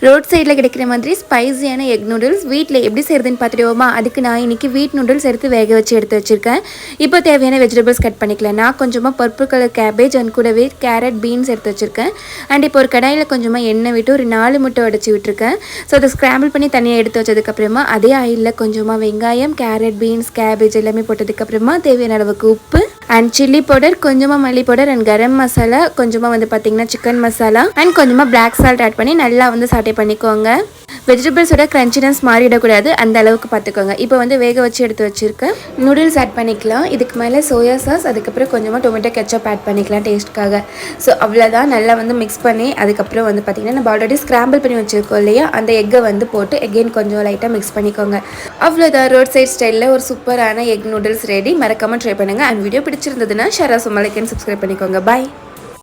Road சைடில் கிடைக்கிற மாதிரி ஸ்பைஸியான எக் நூடுல்ஸ் வீட்டில் எப்படி செய்கிறதுன்னு பார்த்துடுவோமா. அதுக்கு நான் இன்றைக்கி வீட் நூடுல்ஸ் எடுத்து வேக வச்சு எடுத்து வச்சுருக்கேன். இப்போ தேவையான வெஜிடபிள்ஸ் கட் பண்ணிக்கலாம். நான் கொஞ்சமாக பர்பிள் கலர் கேபேஜ் அண்ட் கூடவே கேரட் பீன்ஸ் எடுத்து வச்சுருக்கேன். அண்ட் இப்போ ஒரு கடாயில் கொஞ்சமாக எண்ணெய் விட்டு ஒரு 4 முட்டை உடச்சி விட்டுருக்கேன். ஸோ அதை ஸ்க்ராம்பிள் பண்ணி தனியாக எடுத்து வச்சதுக்கப்புறமா அதே ஆயிலில் கொஞ்சமாக வெங்காயம், கேரட், பீன்ஸ், கேபேஜ் எல்லாமே போட்டதுக்கப்புறமா தேவையான அளவுக்கு உப்பு அண்ட் சில்லி பவுடர், கொஞ்சமாக மல்லி பவுடர் அண்ட் கரம் மசாலா, கொஞ்சமாக வந்து பார்த்திங்கன்னா சிக்கன் மசாலா அண்ட் கொஞ்சமாக பிளாக் சால்ட் ஆட் பண்ணி நல்லா வந்து சாட்டே பண்ணிக்கோங்க. வெஜிடபிள்ஸோட க்ரன்ச்சினஸ் மாறிடக்கூடாது, அந்த அளவுக்கு பார்த்துக்கோங்க. இப்போ வந்து வேக வச்சு எடுத்து வச்சுருக்கேன் நூடுல்ஸ் ஆட் பண்ணிக்கலாம். இதுக்கு மேலே சோயா சாஸ், அதுக்கப்புறம் கொஞ்சமாக டொமேட்டோ கெச்சப் ஆட் பண்ணிக்கலாம் டேஸ்ட்டுக்காக. ஸோ அவ்வளோதான். நல்லா வந்து மிக்ஸ் பண்ணி அதுக்கப்புறம் வந்து பார்த்திங்கன்னா நம்ம ஆல்ரெடி ஸ்க்ராம்பிள் பண்ணி வச்சுருக்கோம் இல்லையா, அந்த எக்கை வந்து போட்டு எகெயின் கொஞ்சம் லைட்டாக மிக்ஸ் பண்ணிக்கோங்க. அவ்வளோதான், ரோட் சைட் ஸ்டைலில் ஒரு சூப்பரான எக் நூடுல்ஸ் ரெடி. மறக்காமல் ட்ரை பண்ணுங்கள். அண்ட் வீடியோ பிடிச்சிருந்ததுன்னா ஷேர், சும்மா லைக் அண்ட் சப்ஸ்கிரைப் பண்ணிக்கோங்க. பாய்.